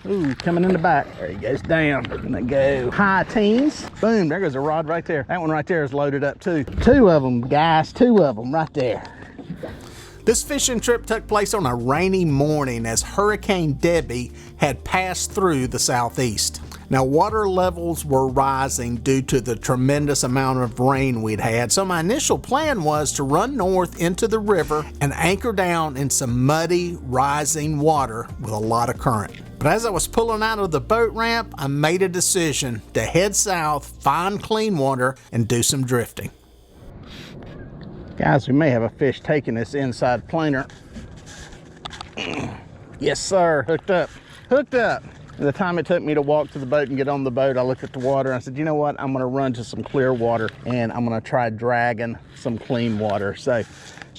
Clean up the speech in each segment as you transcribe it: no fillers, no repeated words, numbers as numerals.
Ooh, coming in the back. There he goes down. Gonna go high teens. Boom, there goes a rod right there. That one right there is loaded up too. Two of them, guys, two of them right there. This fishing trip took place on a rainy morning as Hurricane Debbie had passed through the southeast. Now, water levels were rising due to the tremendous amount of rain we'd had, so my initial plan was to run north into the river and anchor down in some muddy, rising water with a lot of current. But as I was pulling out of the boat ramp, I made a decision to head south, find clean water, and do some drifting. Guys, we may have a fish taking this inside planer. Yes, sir. Hooked up. Hooked up. The time it took me to walk to the boat and get on the boat, I looked at the water and I said, you know what? I'm going to run to some clear water and I'm going to try dragging some clean water. So, as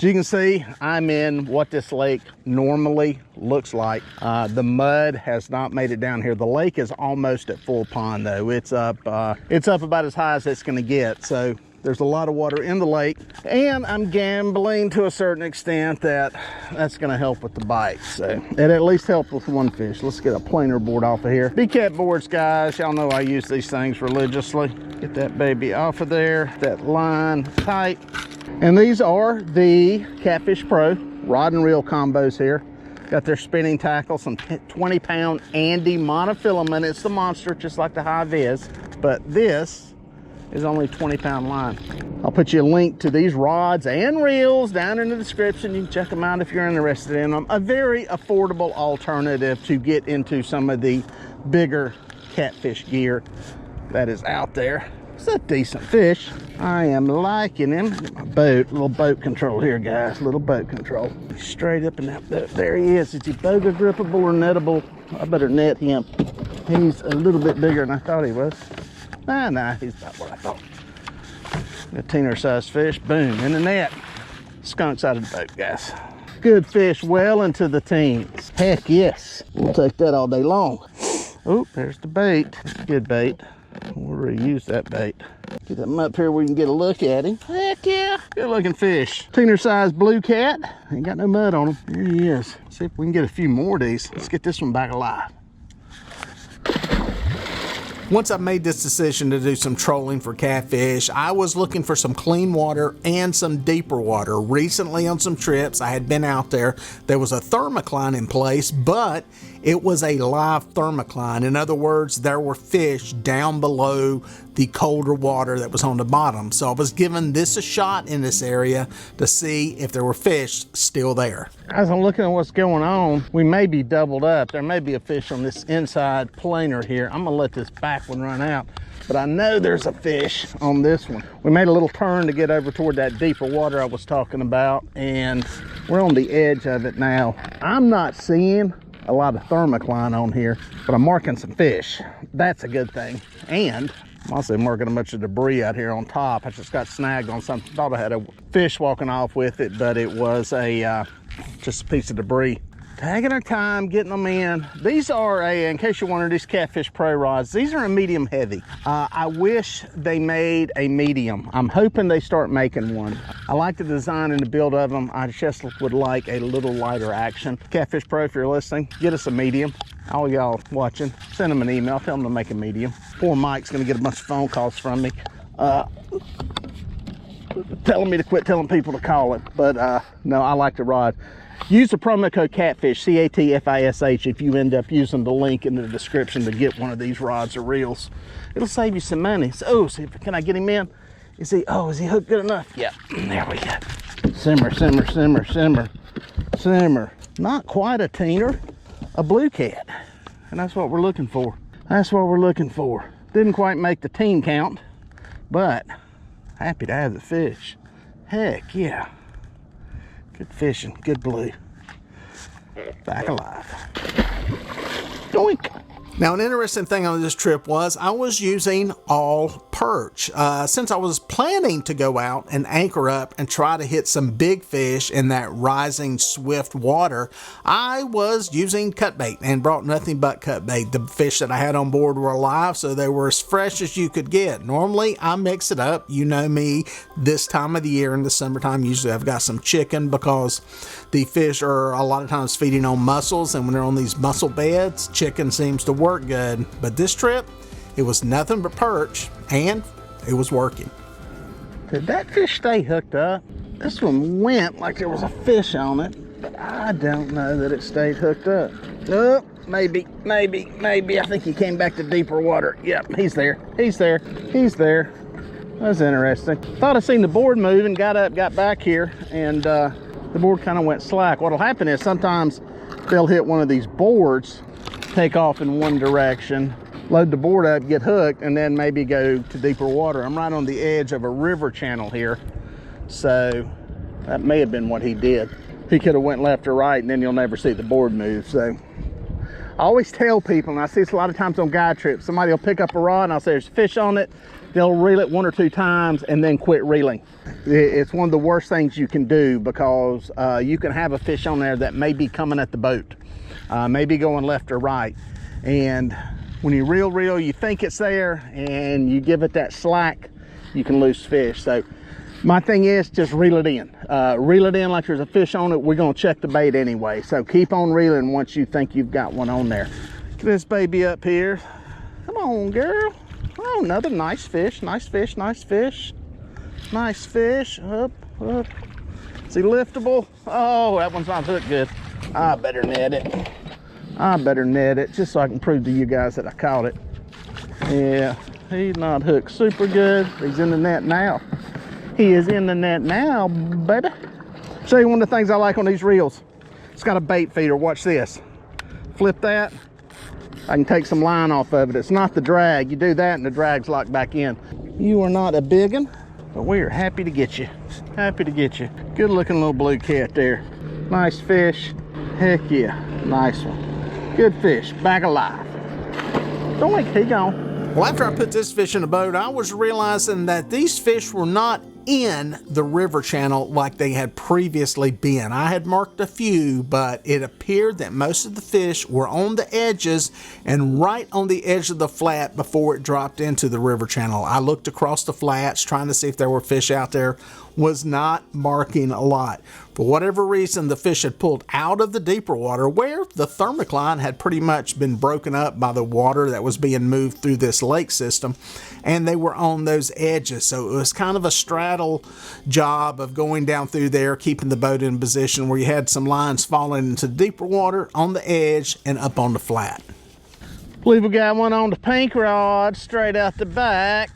you can see, I'm in what this lake normally looks like. The mud has not made it down here. The lake is almost at full pond though. It's up about as high as it's going to get. So there's a lot of water in the lake, and I'm gambling to a certain extent that that's going to help with the bite. So it at least helped with one fish. Let's get a planer board off of here. Big cat boards, guys. Y'all know I use these things religiously. Get that baby off of there. That line tight. And these are the Catfish Pro rod and reel combos here. Got their spinning tackle, some 20-pound Andy monofilament. It's the monster, just like the high vis, but this is only 20-pound line. I'll put you a link to these rods and reels down in the description. You can check them out if you're interested in them. A very affordable alternative to get into some of the bigger catfish gear that is out there. It's a decent fish. I am liking him. Get my boat, little boat control here, guys. Little boat control. Straight up in that boat. There he is. Is he boga grippable or nettable? I better net him. He's a little bit bigger than I thought he was. Nah, he's about what I thought. A teener-sized fish, boom, in the net. Skunks out of the boat, guys. Good fish, well into the teens. Heck yes, we'll take that all day long. Oh, there's the bait. Good bait. We'll reuse that bait. Get him up here where we can get a look at him. Heck yeah, good looking fish. Teener-sized blue cat. Ain't got no mud on him. There he is. See if we can get a few more of these. Let's get this one back alive. Once I made this decision to do some trolling for catfish, I was looking for some clean water and some deeper water. Recently on some trips, I had been out there. There was a thermocline in place, but it was a live thermocline. In other words, there were fish down below the colder water that was on the bottom. So I was giving this a shot in this area to see if there were fish still there. As I'm looking at what's going on, we may be doubled up. There may be a fish on this inside planer here. I'm gonna let this back one run out, but I know there's a fish on this one. We made a little turn to get over toward that deeper water I was talking about, and we're on the edge of it now. I'm not seeing a lot of thermocline on here, but I'm marking some fish. That's a good thing. And I'm also marking a bunch of debris out here on top. I just got snagged on something. Thought I had a fish walking off with it, but it was just a piece of debris. Taking our time, getting them in. These are in case you're wondering, these Catfish Pro rods, these are a medium heavy. I wish they made a medium. I'm hoping they start making one. I like the design and the build of them. I just would like a little lighter action. Catfish Pro, if you're listening, get us a medium. All y'all watching, send them an email, tell them to make a medium. Poor Mike's gonna get a bunch of phone calls from me. Telling me to quit telling people to call it, but no, I like the rod. Use the promo code CATFISH, C-A-T-F-I-S-H, if you end up using the link in the description to get one of these rods or reels. It'll save you some money. So, can I get him in? Is he hooked good enough? Yeah, there we go. Simmer, simmer, simmer, simmer, simmer. Not quite a teener, a blue cat. And that's what we're looking for. That's what we're looking for. Didn't quite make the teen count, but happy to have the fish. Heck yeah. Good fishing, good blue. Back alive. Doink. Now, an interesting thing on this trip was I was using all perch. Since I was planning to go out and anchor up and try to hit some big fish in that rising swift water, I was using cut bait and brought nothing but cut bait. The fish that I had on board were alive, so they were as fresh as you could get. Normally I mix it up. You know me, this time of the year in the summertime, usually I've got some chicken because the fish are a lot of times feeding on mussels, and when they're on these mussel beds, chicken seems to work good. But this trip, it was nothing but perch, and it was working. Did that fish stay hooked up? This one went like there was a fish on it, but I don't know that it stayed hooked up. Oh, maybe. I think he came back to deeper water. Yep, he's there. That's interesting. Thought I seen the board move and got up, got back here, and the board kind of went slack. What'll happen is sometimes they'll hit one of these boards, take off in one direction, load the board up, get hooked, and then maybe go to deeper water. I'm right on the edge of a river channel here, so that may have been what he did. He could have went left or right, and then you'll never see the board move. So I always tell people, and I see this a lot of times on guide trips, somebody will pick up a rod and I'll say there's fish on it. They'll reel it 1 or 2 times and then quit reeling. It's one of the worst things you can do, because you can have a fish on there that may be coming at the boat, maybe going left or right. And when you reel, you think it's there, and you give it that slack, you can lose fish. So my thing is just reel it in. Reel it in like there's a fish on it. We're gonna check the bait anyway. So keep on reeling once you think you've got one on there. Get this baby up here. Come on, girl. Oh, another nice fish. Nice fish. Up. Is he liftable? Oh, that one's not hooked good. I better net it just so I can prove to you guys that I caught it. Yeah, he's not hooked super good. He's in the net now. He is in the net now, baby. Show you one of the things I like on these reels. It's got a bait feeder. Watch this. Flip that. I can take some line off of it. It's not the drag. You do that and the drag's locked back in. You are not a big one, but we are happy to get you. Good looking little blue cat there. Nice fish. Heck yeah. Nice one. Good fish. Back alive. Doink, he gone. Well, after I put this fish in the boat, I was realizing that these fish were not in the river channel like they had previously been. I had marked a few, but it appeared that most of the fish were on the edges and right on the edge of the flat before it dropped into the river channel. I looked across the flats trying to see if there were fish out there. Was not marking a lot. For whatever reason, the fish had pulled out of the deeper water where the thermocline had pretty much been broken up by the water that was being moved through this lake system, and they were on those edges. So it was kind of a straddle job of going down through there, keeping the boat in position where you had some lines falling into deeper water on the edge and up on the flat. Believe we got one on the pink rod straight out the back.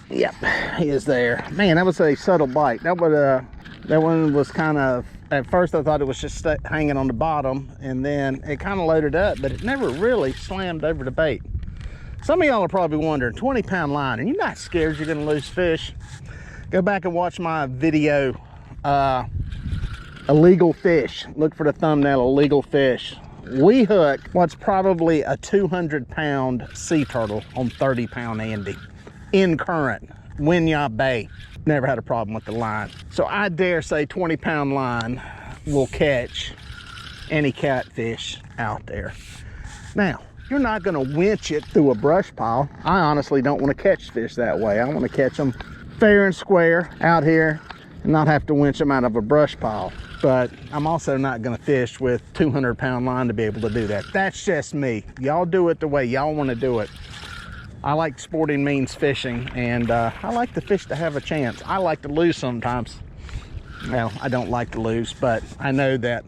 Yep, he is there. Man, that was a subtle bite. That one was kind of, at first I thought it was just hanging on the bottom, and then it kind of loaded up, but it never really slammed over the bait. Some of y'all are probably wondering, 20-pound line, and you're not scared you're gonna lose fish? Go back and watch my video, illegal fish. Look for the thumbnail, illegal fish. We hooked what's probably a 200-pound sea turtle on 30-pound Andy. In current, Winyah Bay. Never had a problem with the line. So I dare say 20-pound line will catch any catfish out there. Now, you're not gonna winch it through a brush pile. I honestly don't wanna catch fish that way. I wanna catch them fair and square out here and not have to winch them out of a brush pile. But I'm also not gonna fish with 200-pound line to be able to do that. That's just me. Y'all do it the way y'all wanna do it. I like sporting means fishing, and I like the fish to have a chance. I like to lose sometimes. Well, I don't like to lose, but I know that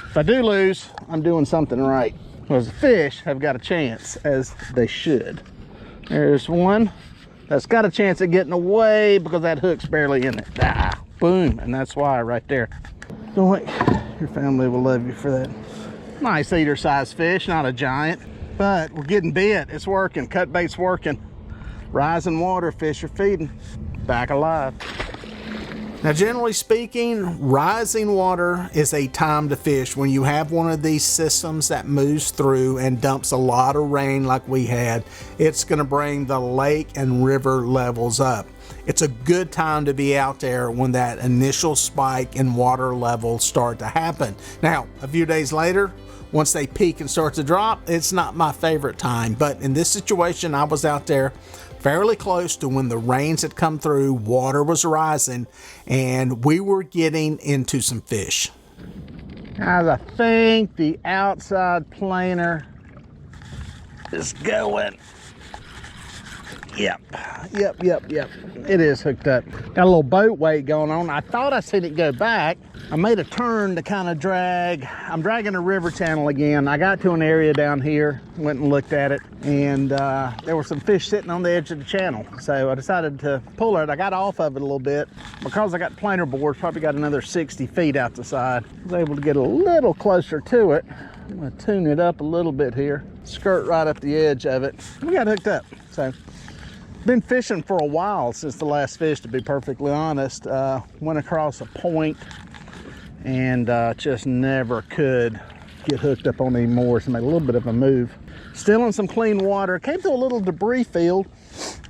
if I do lose, I'm doing something right. Because the fish have got a chance, as they should. There's one that's got a chance of getting away because that hook's barely in it. Ah, boom, and that's why right there. Doink. Your family will love you for that. Nice eater size fish, not a giant. But we're getting bit. It's working. Cut bait's working. Rising water, fish are feeding. Back alive. Now, generally speaking, rising water is a time to fish. When you have one of these systems that moves through and dumps a lot of rain like we had, it's going to bring the lake and river levels up. It's a good time to be out there when that initial spike in water levels start to happen. Now, a few days later, once they peak and start to drop, it's not my favorite time. But in this situation, I was out there fairly close to when the rains had come through, water was rising, and we were getting into some fish. Guys, I think the outside planer is going. Yep. It is hooked up. Got a little boat weight going on. I thought I seen it go back. I made a turn to kind of drag. I'm dragging a river channel again. I got to an area down here, went and looked at it, and there were some fish sitting on the edge of the channel. So I decided to pull it. I got off of it a little bit. Because I got planer boards, probably got another 60 feet out the side. I was able to get a little closer to it. I'm gonna tune it up a little bit here. Skirt right up the edge of it. We got hooked up. So been fishing for a while since the last fish, to be perfectly honest. Went across a point and just never could get hooked up on any more, so made a little bit of a move. Still in some clean water. Came to a little debris field.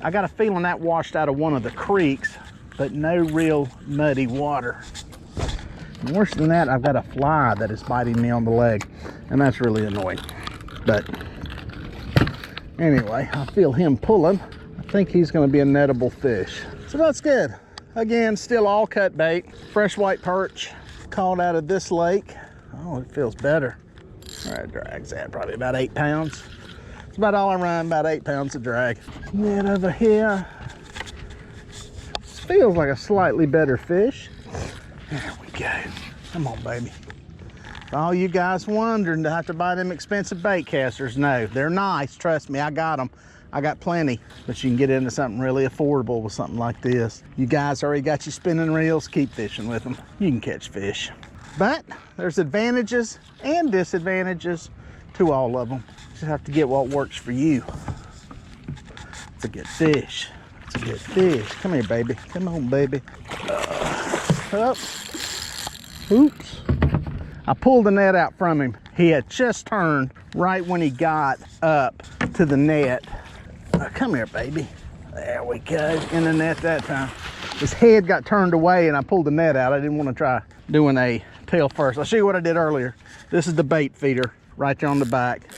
I got a feeling that washed out of one of the creeks, but no real muddy water. And worse than that, I've got a fly that is biting me on the leg, and that's really annoying. But anyway, I feel him pulling. I think he's going to be a nettable fish. So that's good. Again, still all cut bait. Fresh white perch caught out of this lake. Oh, it feels better. All right, drag's at probably about 8 pounds. It's about all I run, about 8 pounds of drag. Net over here. This feels like a slightly better fish. There we go. Come on, baby. For all you guys wondering to have to buy them expensive bait casters, no, they're nice. Trust me, I got them. I got plenty, but you can get into something really affordable with something like this. You guys already got your spinning reels, keep fishing with them. You can catch fish. But there's advantages and disadvantages to all of them. You just have to get what works for you. It's a good fish. It's a good fish. Come here, baby. Come on, baby. Up. Oops. I pulled the net out from him. He had just turned right when he got up to the net. Come here, baby. There we go. In the net that time. His head got turned away and I pulled the net out. I didn't want to try doing a tail first. I'll show you what I did earlier. This is the bait feeder right there on the back.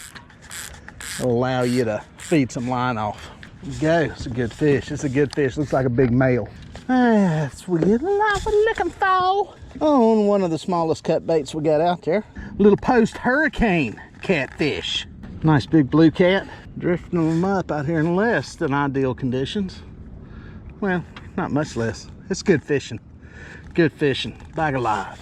It'll allow you to feed some line off. There you go. It's a good fish. It's a good fish. Looks like a big male. That's what we're looking for on one of the smallest cut baits we got out there. Little post-hurricane catfish. Nice big blue cat. Drifting them up out here in less than ideal conditions. Well, not much less. It's good fishing. Good fishing. Back alive.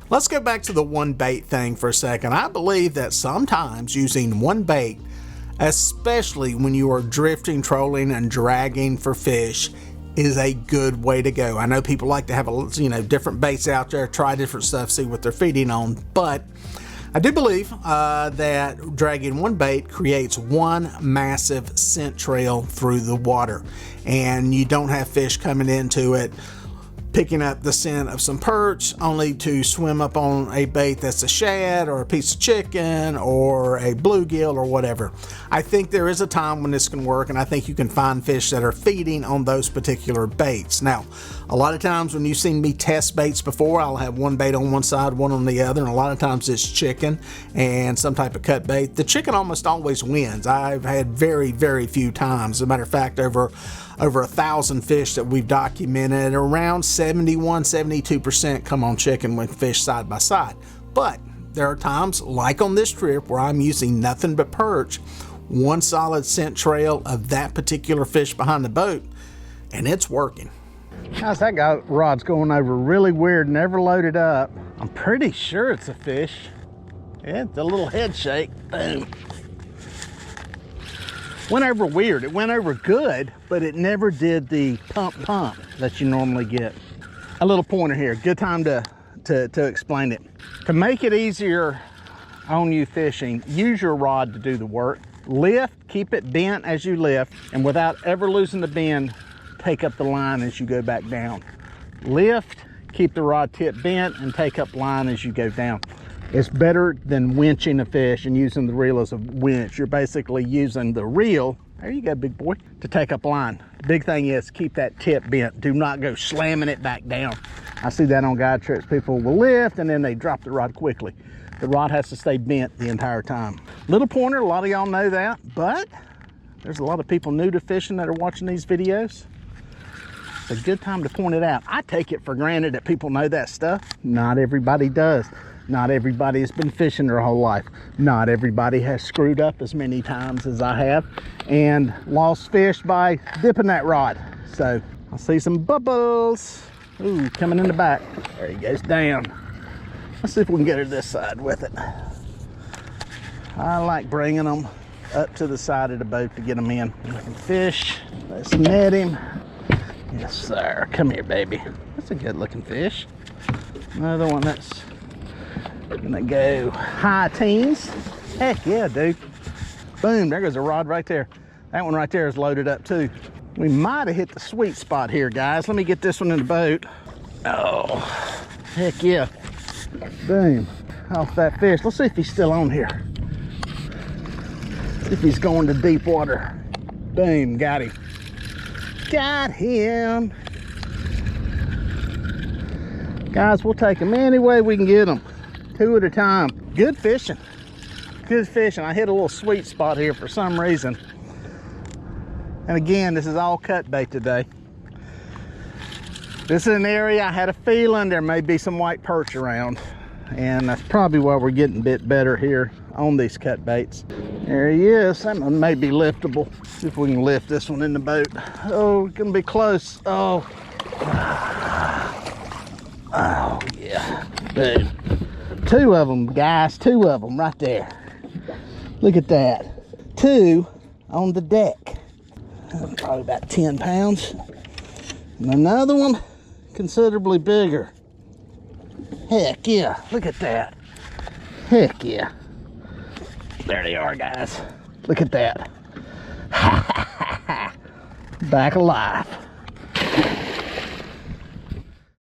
Let's go back to the one bait thing for a second. I believe that sometimes using one bait, especially when you are drifting, trolling, and dragging for fish, is a good way to go. I know people like to have different baits out there, try different stuff, see what they're feeding on, but I do believe that dragging one bait creates one massive scent trail through the water, and you don't have fish coming into it picking up the scent of some perch only to swim up on a bait that's a shad or a piece of chicken or a bluegill or whatever. I think there is a time when this can work, and I think you can find fish that are feeding on those particular baits. Now, a lot of times when you've seen me test baits before, I'll have one bait on one side, one on the other, and a lot of times it's chicken and some type of cut bait. The chicken almost always wins. I've had very, very few times. As a matter of fact, over 1,000 fish that we've documented, around 71-72% come on chicken with fish side by side. But there are times, like on this trip, where I'm using nothing but perch, one solid scent trail of that particular fish behind the boat, and it's working. How's that guy rod's going over really weird, never loaded up. I'm pretty sure it's a fish. Yeah, it's a little head shake. Boom. Went over weird. It went over good, but it never did the pump that you normally get. A little pointer here. Good time to explain it. To make it easier on you fishing, use your rod to do the work. Lift, keep it bent as you lift, and without ever losing the bend, take up the line as you go back down. Lift, keep the rod tip bent, and take up line as you go down. It's better than winching a fish and using the reel as a winch. You're basically using the reel, there you go, big boy, to take up line. The big thing is keep that tip bent. Do not go slamming it back down. I see that on guide trips. People will lift and then they drop the rod quickly. The rod has to stay bent the entire time. Little pointer, a lot of y'all know that, but there's a lot of people new to fishing that are watching these videos. It's a good time to point it out. I take it for granted that people know that stuff. Not everybody does. Not everybody has been fishing their whole life. Not everybody has screwed up as many times as I have and lost fish by dipping that rod. So I see some bubbles. Ooh, coming in the back. There he goes down. Let's see if we can get her this side with it. I like bringing them up to the side of the boat to get them in. Looking fish. Let's net him. Yes, sir. Come here, baby. That's a good looking fish. Another one that's gonna go high teens. Heck yeah, dude. Boom, there goes a rod right there. That one right there is loaded up too. We might have hit the sweet spot here, guys. Let me get this one in the boat. Oh, heck yeah. Boom, off that fish. Let's see if he's still on here. See if he's going to deep water. Boom, got him. Got him. Guys, we'll take him any way we can get him. 2 at a time. Good fishing. Good fishing. I hit a little sweet spot here for some reason. And again, this is all cut bait today. This is an area I had a feeling there may be some white perch around. And that's probably why we're getting a bit better here on these cut baits. There he is. That one may be liftable. See if we can lift this one in the boat. Oh, it's gonna be close. Oh. Oh yeah. Boom. 2 of them, guys. 2 of them right there. Look at that. 2 on the deck. Probably about 10 pounds. And another one considerably bigger. Heck yeah. Look at that. Heck yeah. There they are, guys. Look at that. Back alive.